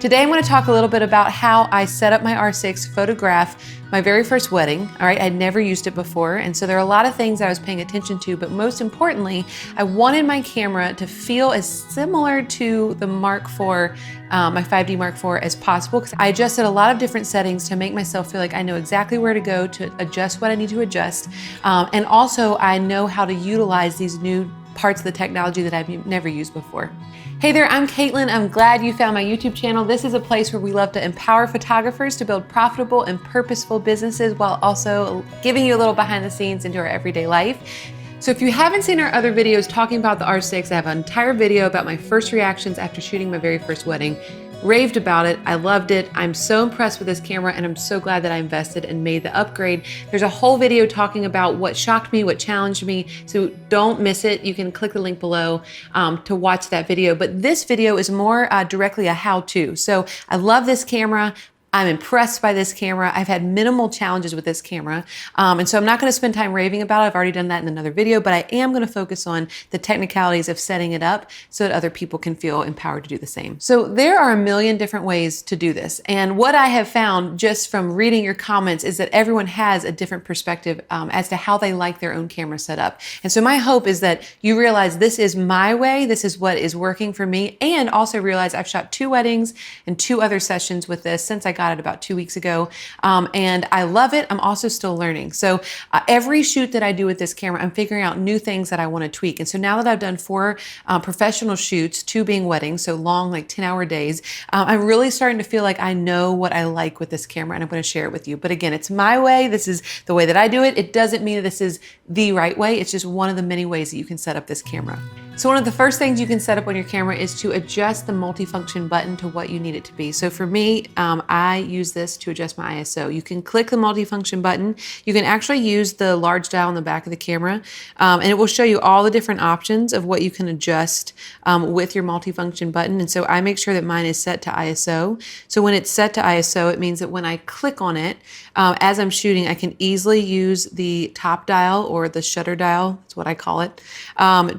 Today I'm going to talk a little bit about how I set up my R6 to photograph my very first wedding. All right, I'd never used it before, and so there are a lot of things I was paying attention to, but most importantly, I wanted my camera to feel as similar to the Mark IV, my 5D Mark IV as possible, because I adjusted a lot of different settings to make myself feel like I know exactly where to go to adjust what I need to adjust, and also I know how to utilize these new parts of the technology that I've never used before. Hey there, I'm Katelyn. I'm glad you found my YouTube channel. This is a place where we love to empower photographers to build profitable and purposeful businesses while also giving you a little behind the scenes into our everyday life. So if you haven't seen our other videos talking about the R6, I have an entire video about my first reactions after shooting my very first wedding. Raved about it. I loved it. I'm so impressed with this camera, and I'm so glad that I invested and made the upgrade. There's a whole video talking about what shocked me, what challenged me, so don't miss it. You can click the link below to watch that video. But this video is more directly a how-to. So I love this camera. I'm impressed by this camera. I've had minimal challenges with this camera. And so I'm not gonna spend time raving about it. I've already done that in another video, but I am gonna focus on the technicalities of setting it up so that other people can feel empowered to do the same. So there are a million different ways to do this. And what I have found just from reading your comments is that everyone has a different perspective as to how they like their own camera set up. And so my hope is that you realize this is my way, this is what is working for me, and also realize I've shot 2 weddings and 2 other sessions with this since I got it about 2 weeks ago, and I love it. I'm also still learning. So every shoot that I do with this camera, I'm figuring out new things that I want to tweak. And so now that I've done 4 professional shoots, 2 being weddings, so long, like 10-hour days, I'm really starting to feel like I know what I like with this camera, and I'm going to share it with you. But again, it's my way. This is the way that I do it. It doesn't mean that this is the right way. It's just one of the many ways that you can set up this camera. So one of the first things you can set up on your camera is to adjust the multifunction button to what you need it to be. So for me, I use this to adjust my ISO. You can click the multifunction button. You can actually use the large dial on the back of the camera, and it will show you all the different options of what you can adjust with your multifunction button. And so I make sure that mine is set to ISO. So when it's set to ISO, it means that when I click on it, as I'm shooting, I can easily use the top dial or the shutter dial, that's what I call it,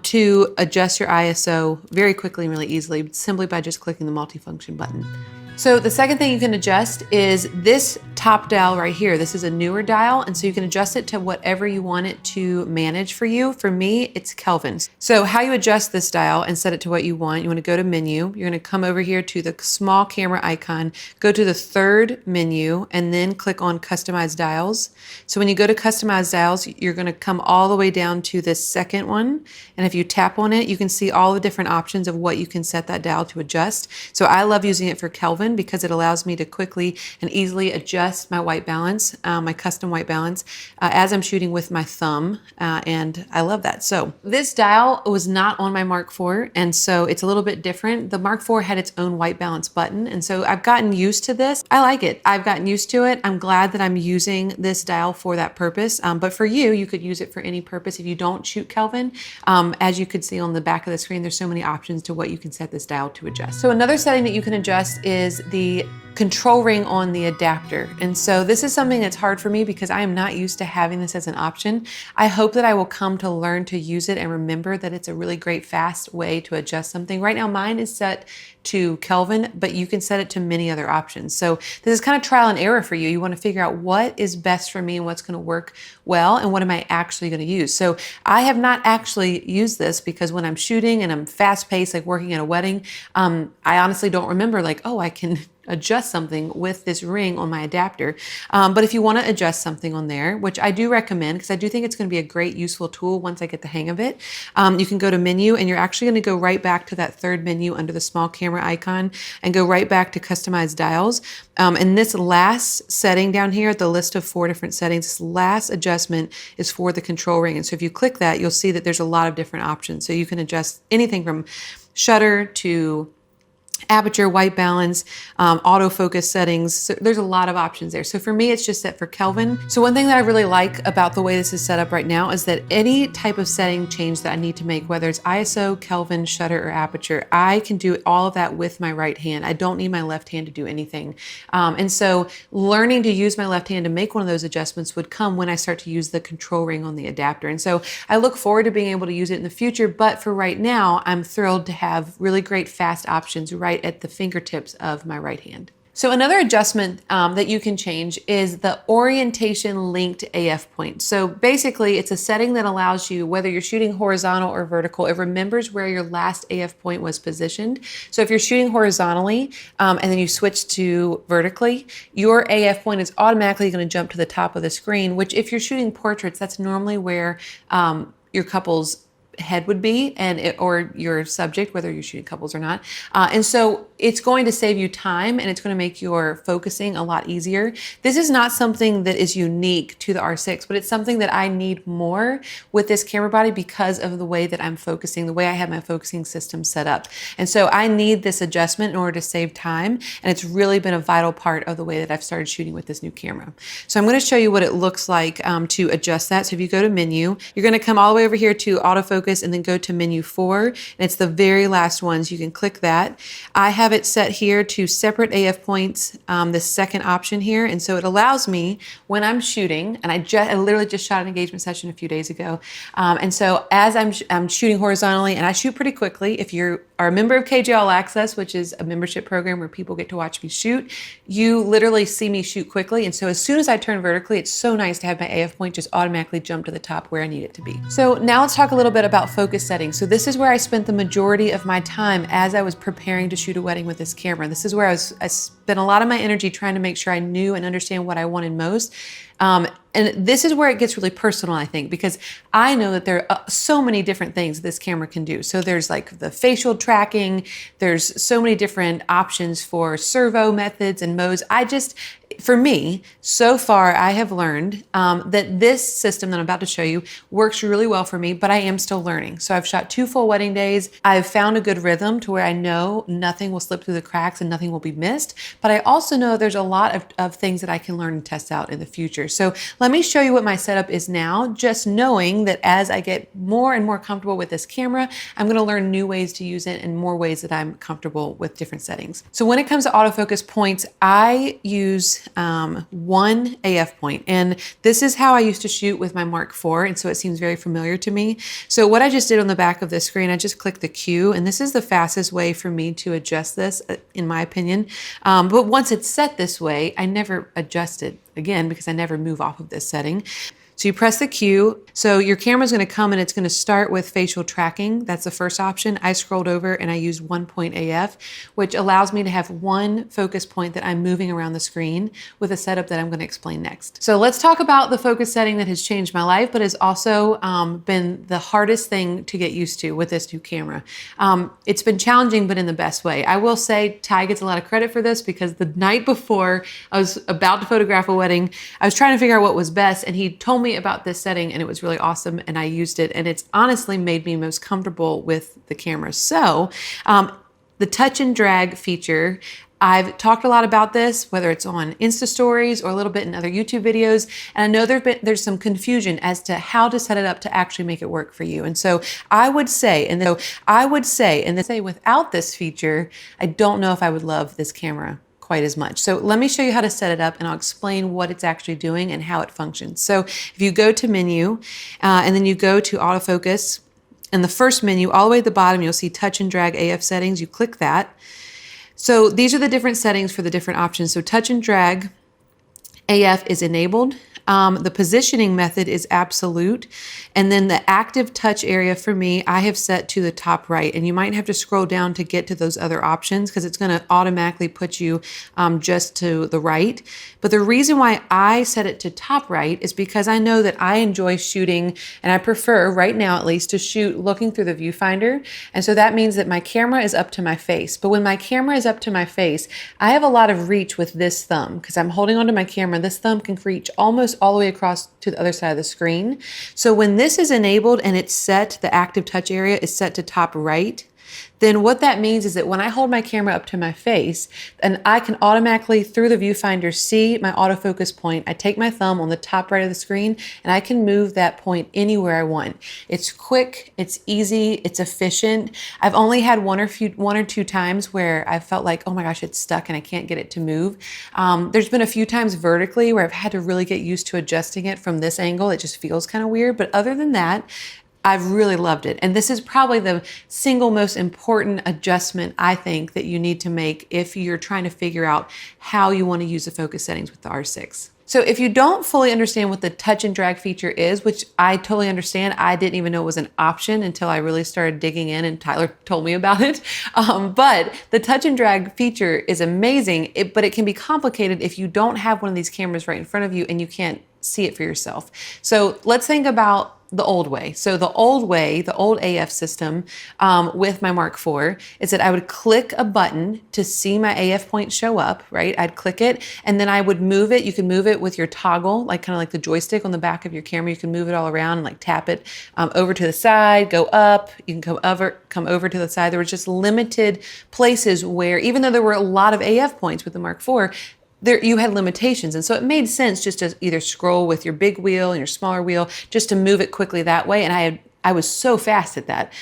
to adjust your ISO very quickly and really easily, simply by just clicking the multifunction button. So the second thing you can adjust is this top dial right here. This is a newer dial, and so you can adjust it to whatever you want it to manage for you. For me, it's Kelvin. So how you adjust this dial and set it to what you want to go to menu. You're gonna come over here to the small camera icon, go to the 3rd menu, and then click on Customize Dials. So when you go to Customize Dials, you're gonna come all the way down to this 2nd one, and if you tap on it, you can see all the different options of what you can set that dial to adjust. So I love using it for Kelvin because it allows me to quickly and easily adjust my white balance, my custom white balance, as I'm shooting with my thumb, and I love that. So this dial was not on my Mark IV, and so it's a little bit different. The Mark IV had its own white balance button, and so I've gotten used to this. I like it. I've gotten used to it. I'm glad that I'm using this dial for that purpose, but for you, you could use it for any purpose. If you don't shoot Kelvin, as you could see on the back of the screen, there's so many options to what you can set this dial to adjust. So another setting that you can adjust is the control ring on the adapter. And so this is something that's hard for me because I am not used to having this as an option. I hope that I will come to learn to use it and remember that it's a really great fast way to adjust something. Right now mine is set to Kelvin, but you can set it to many other options. So this is kind of trial and error for you. You want to figure out what is best for me and what's going to work well and what am I actually going to use. So I have not actually used this because when I'm shooting and I'm fast paced, like working at a wedding, I honestly don't remember like, oh, I can adjust something with this ring on my adapter. But if you want to adjust something on there, which I do recommend because I do think it's going to be a great useful tool once I get the hang of it, you can go to menu and you're actually going to go right back to that 3rd menu under the small camera icon and go right back to Customize Dials. And this last setting down here, the list of 4 different settings, this last adjustment is for the control ring. And so if you click that, you'll see that there's a lot of different options. So you can adjust anything from shutter to aperture, white balance, autofocus settings. So there's a lot of options there. So for me, it's just set for Kelvin. So one thing that I really like about the way this is set up right now is that any type of setting change that I need to make, whether it's ISO, Kelvin, shutter, or aperture, I can do all of that with my right hand. I don't need my left hand to do anything. And so learning to use my left hand to make one of those adjustments would come when I start to use the control ring on the adapter. And so I look forward to being able to use it in the future, but for right now, I'm thrilled to have really great fast options right right at the fingertips of my right hand. So another adjustment that you can change is the orientation linked AF point. So basically it's a setting that allows you, whether you're shooting horizontal or vertical, it remembers where your last AF point was positioned. So if you're shooting horizontally and then you switch to vertically, your AF point is automatically going to jump to the top of the screen, which if you're shooting portraits, that's normally where your couple's head would be, or your subject, whether you're shooting couples or not. And so it's going to save you time and it's going to make your focusing a lot easier. This is not something that is unique to the R6, but it's something that I need more with this camera body because of the way that I'm focusing, the way I have my focusing system set up. And so I need this adjustment in order to save time. And it's really been a vital part of the way that I've started shooting with this new camera. So I'm going to show you what it looks like to adjust that. So if you go to menu, you're going to come all the way over here to autofocus and then go to menu 4. And it's the very last one. So you can click that. I have it set here to separate AF points, the second option here. And so it allows me when I'm shooting, and I literally just shot an engagement session a few days ago. And so as I'm shooting horizontally, and I shoot pretty quickly, if you are a member of KJ All Access, which is a membership program where people get to watch me shoot, you literally see me shoot quickly. And so as soon as I turn vertically, it's so nice to have my AF point just automatically jump to the top where I need it to be. So now let's talk a little bit about focus settings. So this is where I spent the majority of my time as I was preparing to shoot a wedding with this camera. This is where I spent a lot of my energy trying to make sure I knew and understand what I wanted most. And this is where it gets really personal, I think, because I know that there are so many different things this camera can do. So there's like the facial tracking, there's so many different options for servo methods and modes. For me, so far, I have learned that this system that I'm about to show you works really well for me, but I am still learning. So I've shot 2 full wedding days. I've found a good rhythm to where I know nothing will slip through the cracks and nothing will be missed. But I also know there's a lot of things that I can learn and test out in the future. So let me show you what my setup is now, just knowing that as I get more and more comfortable with this camera, I'm going to learn new ways to use it and more ways that I'm comfortable with different settings. So when it comes to autofocus points, I use one AF point. And this is how I used to shoot with my Mark IV. And so it seems very familiar to me. So what I just did on the back of the screen, I just clicked the Q, and this is the fastest way for me to adjust this, in my opinion. But once it's set this way, I never adjust it again because I never move off of this setting. So you press the Q. So your camera's going to come and it's going to start with facial tracking. That's the first option. I scrolled over and I used 1 point AF, which allows me to have one focus point that I'm moving around the screen with a setup that I'm going to explain next. So let's talk about the focus setting that has changed my life, but has also been the hardest thing to get used to with this new camera. It's been challenging, but in the best way. I will say Ty gets a lot of credit for this because the night before I was about to photograph a wedding, I was trying to figure out what was best, and he told me about this setting and it was really awesome, and I used it, and it's honestly made me most comfortable with the camera. So the touch and drag feature, I've talked a lot about this, whether it's on Insta stories or a little bit in other YouTube videos. And I know there's some confusion as to how to set it up to actually make it work for you. And so I would say, without this feature, I don't know if I would love this camera quite as much. So let me show you how to set it up, and I'll explain what it's actually doing and how it functions. So if you go to menu and then you go to autofocus, in the first menu all the way at the bottom, you'll see touch and drag AF settings. You click that. So these are the different settings for the different options. So touch and drag AF is enabled. The positioning method is absolute. And then the active touch area for me, I have set to the top right. And you might have to scroll down to get to those other options because it's going to automatically put you just to the right. But the reason why I set it to top right is because I know that I enjoy shooting, and I prefer, right now at least, to shoot looking through the viewfinder. And so that means that my camera is up to my face. But when my camera is up to my face, I have a lot of reach with this thumb because I'm holding onto my camera. This thumb can reach almost all the way across to the other side of the screen. So when this is enabled and it's set, the active touch area is set to top right, then what that means is that when I hold my camera up to my face, and I can automatically, through the viewfinder, see my autofocus point. I take my thumb on the top right of the screen and I can move that point anywhere I want. It's quick, it's easy, it's efficient. I've only had one or two times where I felt like, oh my gosh, it's stuck and I can't get it to move. There's been a few times vertically where I've had to really get used to adjusting it from this angle. It just feels kind of weird. But other than that, I've really loved it. And this is probably the single most important adjustment I think that you need to make if you're trying to figure out how you want to use the focus settings with the R6. So if you don't fully understand what the touch and drag feature is, which I totally understand, I didn't even know it was an option until I really started digging in and Tyler told me about it. But the touch and drag feature is amazing, but it can be complicated if you don't have one of these cameras right in front of you and you can't see it for yourself. So let's think about the old way. So the old way, the old AF system with my Mark IV is that I would click a button to see my AF point show up, right? I'd click it and then I would move it. You can move it with your toggle, like kind of like the joystick on the back of your camera. You can move it all around and like tap it over to the side, go up. You can come over to the side. There were just limited places where, even though there were a lot of AF points with the Mark IV, you had limitations. And so it made sense just to either scroll with your big wheel and your smaller wheel, just to move it quickly that way. And I was so fast at that.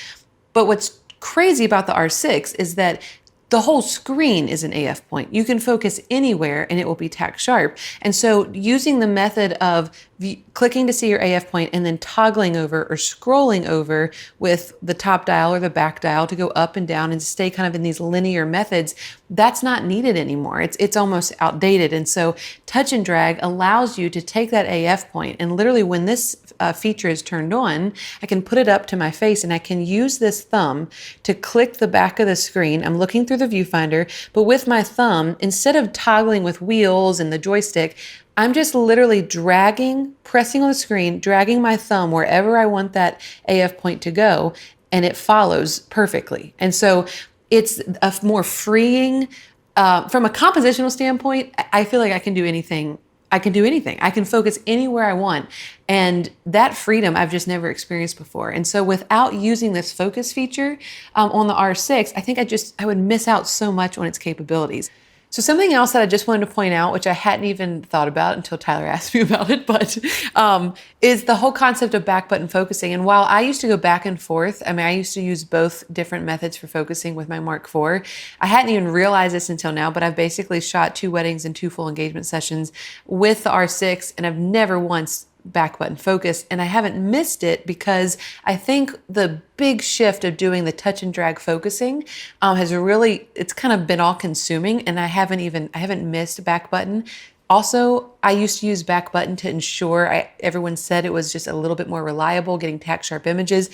But what's crazy about the R6 is that the whole screen is an AF point. You can focus anywhere and it will be tack sharp. And so using the method of clicking to see your AF point and then toggling over or scrolling over with the top dial or the back dial to go up and down and stay kind of in these linear methods, that's not needed anymore. It's almost outdated. And so touch and drag allows you to take that AF point and literally when this feature is turned on, I can put it up to my face and I can use this thumb to click the back of the screen. I'm looking through the viewfinder, but with my thumb, instead of toggling with wheels and the joystick, I'm just literally pressing on the screen, dragging my thumb wherever I want that AF point to go, and it follows perfectly. And so it's a more freeing, from a compositional standpoint, I feel like I can do anything. I can focus anywhere I want. And that freedom I've just never experienced before. And so without using this focus feature on the R6, I think I would miss out so much on its capabilities. So something else that I just wanted to point out, which I hadn't even thought about until Tyler asked me about it, but is the whole concept of back button focusing. And while I used to go back and forth, I used to use both different methods for focusing with my Mark IV. I hadn't even realized this until now, but I've basically shot 2 weddings and 2 full engagement sessions with the R6, and I've never once back button focus, and I haven't missed it because I think the big shift of doing the touch and drag focusing it's kind of been all consuming, and I haven't missed back button. Also, I used to use back button to ensure everyone said it was just a little bit more reliable, getting tack sharp images.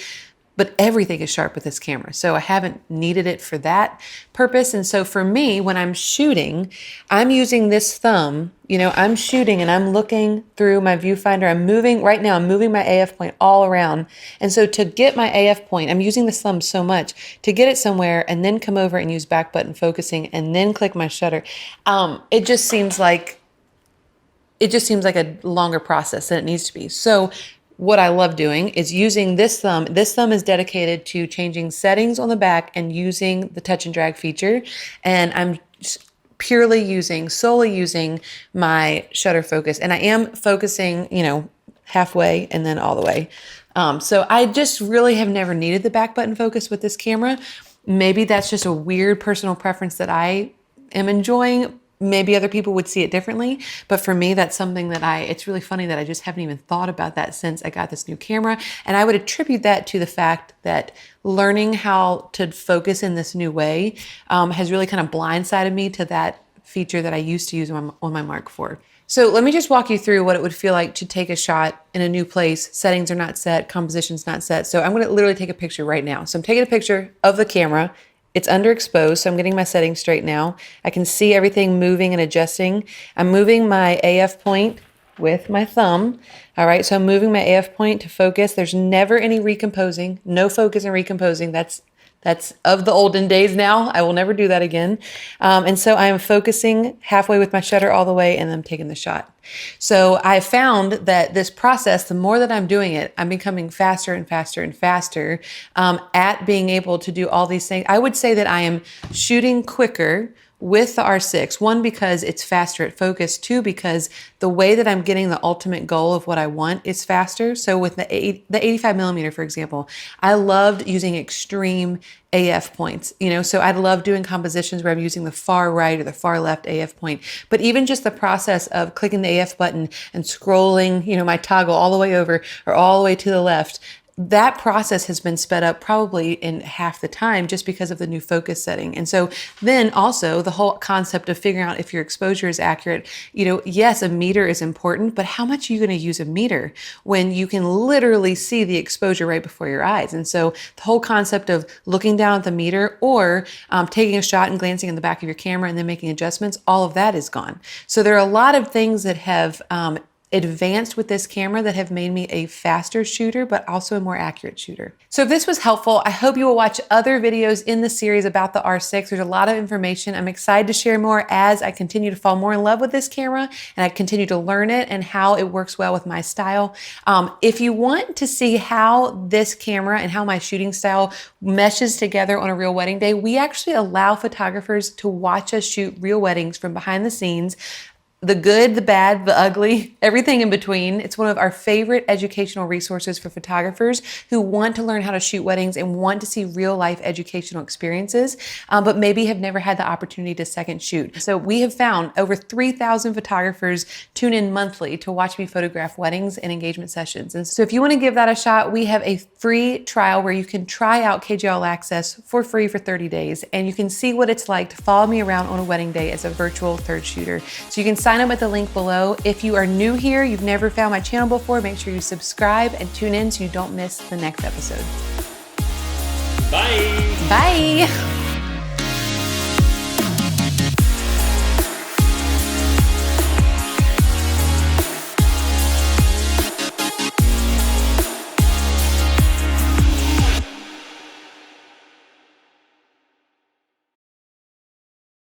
But everything is sharp with this camera. So I haven't needed it for that purpose. And so for me, when I'm shooting, I'm using this thumb, I'm shooting and I'm looking through my viewfinder. I'm moving my AF point all around. And so to get my AF point, I'm using this thumb so much to get it somewhere and then come over and use back button focusing and then click my shutter. It just seems like a longer process than it needs to be. So what I love doing is using this thumb. This thumb is dedicated to changing settings on the back and using the touch and drag feature. And I'm solely using my shutter focus. And I am focusing, halfway and then all the way. So I just really have never needed the back button focus with this camera. Maybe that's just a weird personal preference that I am enjoying. Maybe other people would see it differently, but for me, that's something that it's really funny that I just haven't even thought about that since I got this new camera. And I would attribute that to the fact that learning how to focus in this new way has really kind of blindsided me to that feature that I used to use on my Mark IV. So let me just walk you through what it would feel like to take a shot in a new place. Settings are not set, composition's not set. So I'm going to literally take a picture right now. So I'm taking a picture of the camera. It's underexposed, so I'm getting my settings straight now. I can see everything moving and adjusting. I'm moving my AF point with my thumb. All right, so I'm moving my AF point to focus. There's never any recomposing, no focus and recomposing. That's of the olden days now. I will never do that again. And so I am focusing halfway with my shutter all the way, and I'm taking the shot. So I found that this process, the more that I'm doing it, I'm becoming faster and faster and faster at being able to do all these things. I would say that I am shooting quicker with the R6, 1, because it's faster at focus, 2, because the way that I'm getting the ultimate goal of what I want is faster. So with the 85 millimeter, for example, I loved using extreme AF points, so I'd love doing compositions where I'm using the far right or the far left AF point. But even just the process of clicking the AF button and scrolling, my toggle all the way over or all the way to the left, that process has been sped up probably in half the time just because of the new focus setting. And so then also the whole concept of figuring out if your exposure is accurate, yes, a meter is important, but how much are you going to use a meter when you can literally see the exposure right before your eyes? And so the whole concept of looking down at the meter or taking a shot and glancing in the back of your camera and then making adjustments, all of that is gone. So there are a lot of things that have advanced with this camera that have made me a faster shooter, but also a more accurate shooter. So if this was helpful, I hope you will watch other videos in the series about the R6. There's a lot of information. I'm excited to share more as I continue to fall more in love with this camera and I continue to learn it and how it works well with my style. If you want to see how this camera and how my shooting style meshes together on a real wedding day, we actually allow photographers to watch us shoot real weddings from behind the scenes. The good, the bad, the ugly, everything in between. It's one of our favorite educational resources for photographers who want to learn how to shoot weddings and want to see real life educational experiences, but maybe have never had the opportunity to second shoot. So we have found over 3,000 photographers tune in monthly to watch me photograph weddings and engagement sessions. And so if you want to give that a shot, we have a free trial where you can try out KJ All Access for free for 30 days. And you can see what it's like to follow me around on a wedding day as a virtual third shooter. So you can sign up at the link below. If you are new here, you've never found my channel before, make sure you subscribe and tune in so you don't miss the next episode. Bye. Bye.